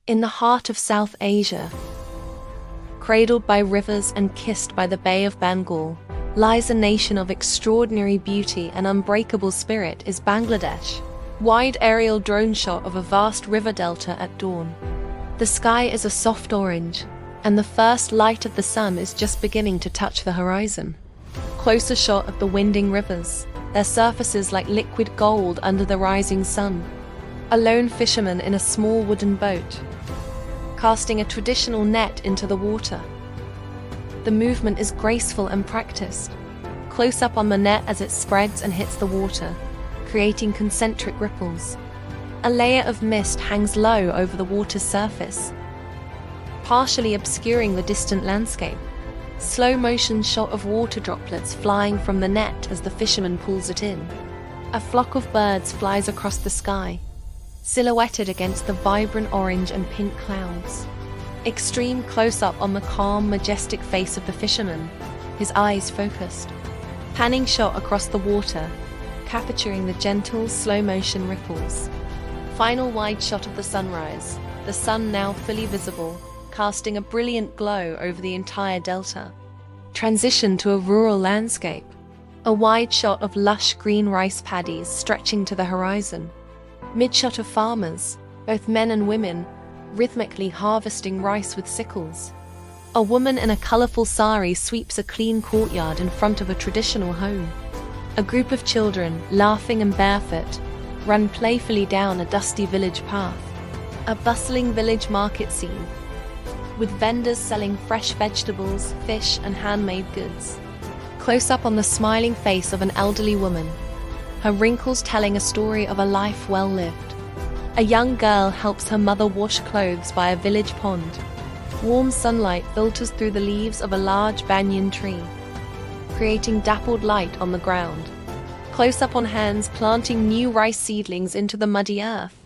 In the heart of South Asia, cradled by rivers and kissed by the Bay of Bengal, lies a nation of extraordinary beauty and unbreakable spirit is Bangladesh. Wide aerial drone shot of a vast river delta at dawn. The sky is a soft orange, and the first light of the sun is just beginning to touch the horizon. Closer shot of the winding rivers, their surfaces like liquid gold under the rising sun. A lone fisherman in a small wooden boat, casting a traditional net into the water. The movement is graceful and practiced. Close up on the net as it spreads and hits the water, creating concentric ripples. A layer of mist hangs low over the water's surface, partially obscuring the distant landscape. Slow motion shot of water droplets flying from the net as the fisherman pulls it in. A flock of birds flies across the sky, silhouetted against the vibrant orange and pink clouds. Extreme close-up on the calm, majestic face of the fisherman, his eyes focused. Panning shot across the water, capturing the gentle, slow-motion ripples. Final wide shot of the sunrise, the sun now fully visible, casting a brilliant glow over the entire delta. Transition to a rural landscape. A wide shot of lush green rice paddies stretching to the horizon. Mid-shot of farmers, both men and women, rhythmically harvesting rice with sickles. A woman in a colorful sari sweeps a clean courtyard in front of a traditional home. A group of children, laughing and barefoot, run playfully down a dusty village path. A bustling village market scene, with vendors selling fresh vegetables, fish, and handmade goods. Close up on the smiling face of an elderly woman, her wrinkles telling a story of a life well lived. A young girl helps her mother wash clothes by a village pond. Warm sunlight filters through the leaves of a large banyan tree, creating dappled light on the ground. Close up on hands planting new rice seedlings into the muddy earth.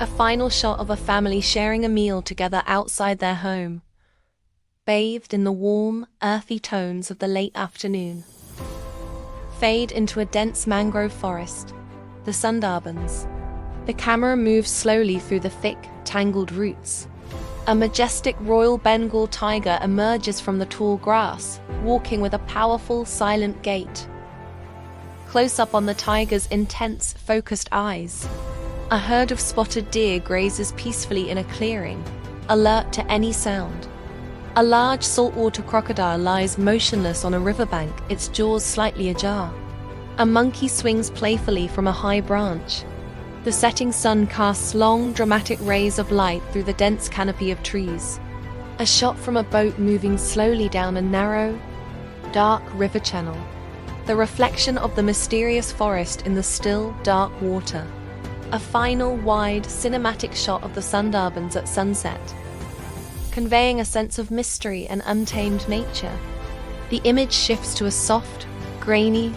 A final shot of a family sharing a meal together outside their home, bathed in the warm, earthy tones of the late afternoon. Fade into a dense mangrove forest, the Sundarbans. The camera moves slowly through the thick, tangled roots. A majestic Royal Bengal tiger emerges from the tall grass, walking with a powerful, silent gait. Close up on the tiger's intense, focused eyes. A herd of spotted deer grazes peacefully in a clearing, alert to any sound. A large saltwater crocodile lies motionless on a riverbank, its jaws slightly ajar. A monkey swings playfully from a high branch. The setting sun casts long, dramatic rays of light through the dense canopy of trees. A shot from a boat moving slowly down a narrow, dark river channel. The reflection of the mysterious forest in the still, dark water. A final, wide, cinematic shot of the Sundarbans at sunset, conveying a sense of mystery and untamed nature. The image shifts to a soft, grainy,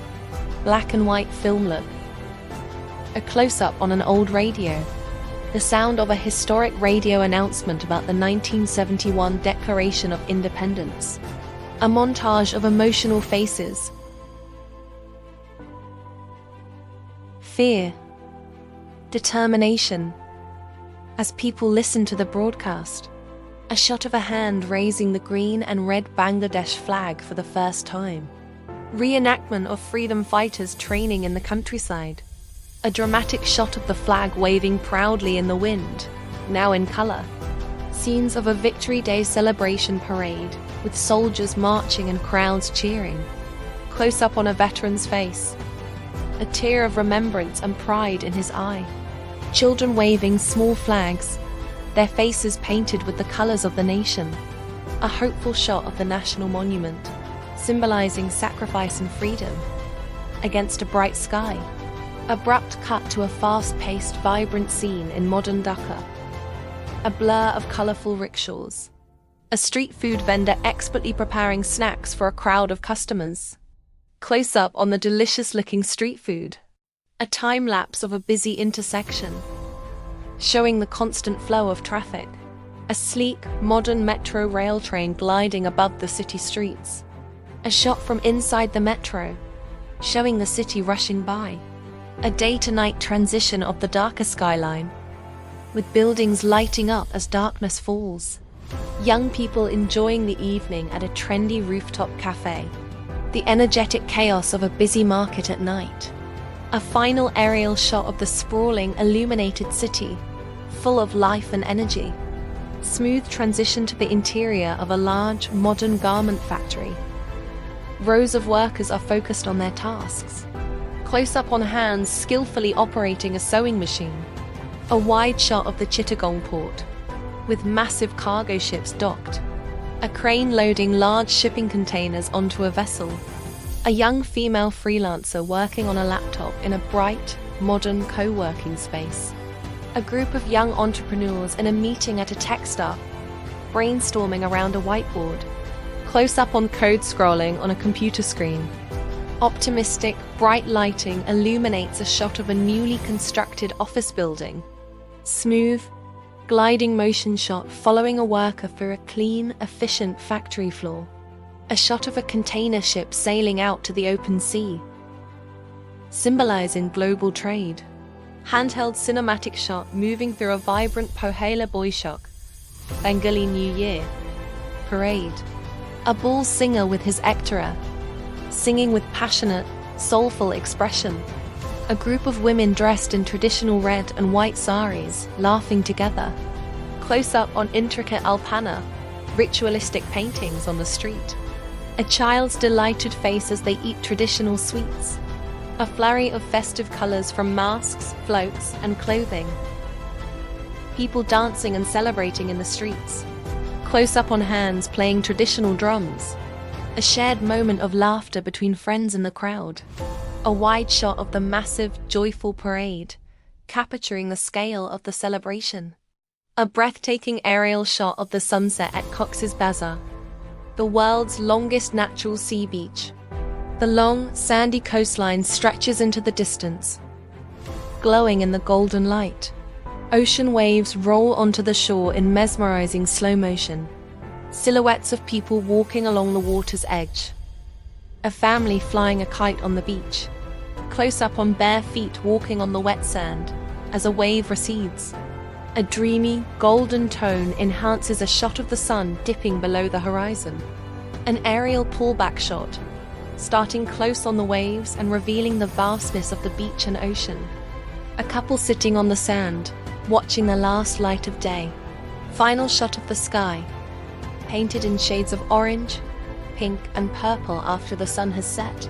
black and white film look. A close-up on an old radio, the sound of a historic radio announcement about the 1971 Declaration of Independence. A montage of emotional faces. Fear. Determination. As people listen to the broadcast, a shot of a hand raising the green and red Bangladesh flag for the first time. Reenactment of freedom fighters training in the countryside. A dramatic shot of the flag waving proudly in the wind, now in color. Scenes of a Victory Day celebration parade, with soldiers marching and crowds cheering. Close up on a veteran's face. A tear of remembrance and pride in his eye. Children waving small flags, their faces painted with the colors of the nation. A hopeful shot of the national monument, symbolizing sacrifice and freedom, against a bright sky. Abrupt cut to a fast-paced, vibrant scene in modern Dhaka. A blur of colorful rickshaws. A street food vendor expertly preparing snacks for a crowd of customers. Close up on the delicious-looking street food. A time-lapse of a busy intersection, showing the constant flow of traffic. A sleek, modern metro rail train gliding above the city streets. A shot from inside the metro, showing the city rushing by. A day-to-night transition of the Dhaka skyline. with buildings lighting up as darkness falls. Young people enjoying the evening at a trendy rooftop cafe. The energetic chaos of a busy market at night. A final aerial shot of the sprawling, illuminated city, full of life and energy. Smooth transition to the interior of a large, modern garment factory. Rows of workers are focused on their tasks. Close-up on hands skillfully operating a sewing machine. A wide shot of the Chittagong port, with massive cargo ships docked. A crane loading large shipping containers onto a vessel. A young female freelancer working on a laptop in a bright, modern co-working space. A group of young entrepreneurs in a meeting at a tech startup, brainstorming around a whiteboard. Close-up on code scrolling on a computer screen. Optimistic, bright lighting illuminates a shot of a newly constructed office building. Smooth, gliding motion shot following a worker through a clean, efficient factory floor. A shot of a container ship sailing out to the open sea, symbolizing global trade. Handheld cinematic shot moving through a vibrant Pohela Boishok, Bengali New Year parade. A bull singer with his Ektara, singing with passionate, soulful expression. A group of women dressed in traditional red and white saris, laughing together. Close-up on intricate alpana, ritualistic paintings on the street. A child's delighted face as they eat traditional sweets. A flurry of festive colors from masks, floats, and clothing. People dancing and celebrating in the streets. Close-up on hands playing traditional drums. A shared moment of laughter between friends in the crowd. A wide shot of the massive, joyful parade, capturing the scale of the celebration. A breathtaking aerial shot of the sunset at Cox's Bazar, the world's longest natural sea beach. The long, sandy coastline stretches into the distance, glowing in the golden light. Ocean waves roll onto the shore in mesmerizing slow motion. Silhouettes of people walking along the water's edge. A family flying a kite on the beach. Close up on bare feet walking on the wet sand as a wave recedes. A dreamy, golden tone enhances a shot of the sun dipping below the horizon. An aerial pullback shot, starting close on the waves and revealing the vastness of the beach and ocean. A couple sitting on the sand, watching the last light of day. Final shot of the sky, painted in shades of orange, pink, and purple after the sun has set.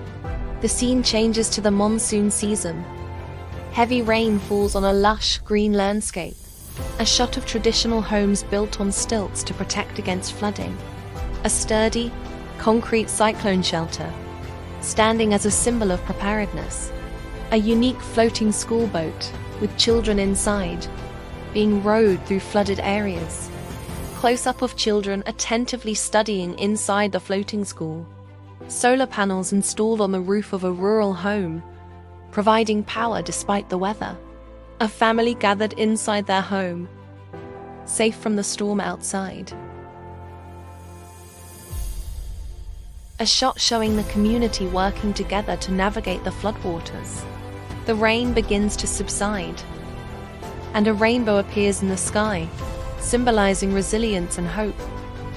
The scene changes to the monsoon season. Heavy rain falls on a lush green landscape. A shot of traditional homes built on stilts to protect against flooding. A sturdy, concrete cyclone shelter, standing as a symbol of preparedness. A unique floating school boat, with children inside, being rowed through flooded areas. Close-up of children attentively studying inside the floating school. Solar panels installed on the roof of a rural home, providing power despite the weather. A family gathered inside their home, safe from the storm outside. A shot showing the community working together to navigate the floodwaters. The rain begins to subside, and a rainbow appears in the sky, symbolizing resilience and hope.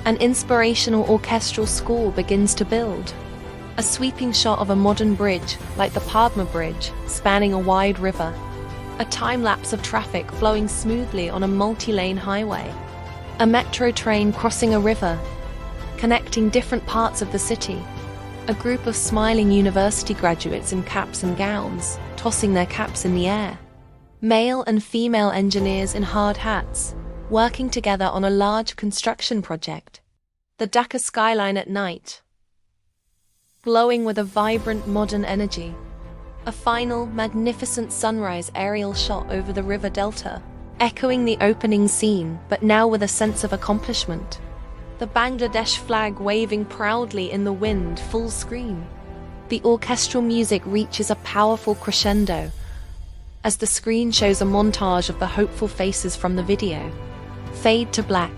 An inspirational orchestral score begins to build. A sweeping shot of a modern bridge, like the Padma Bridge, spanning a wide river. A time-lapse of traffic flowing smoothly on a multi-lane highway. A metro train crossing a river, connecting different parts of the city. A group of smiling university graduates in caps and gowns, tossing their caps in the air. Male and female engineers in hard hats, working together on a large construction project. The Dhaka skyline at night, glowing with a vibrant modern energy. A final, magnificent sunrise aerial shot over the river delta, echoing the opening scene, but now with a sense of accomplishment. The Bangladesh flag waving proudly in the wind, full screen. The orchestral music reaches a powerful crescendo as the screen shows a montage of the hopeful faces from the video. Fade to black.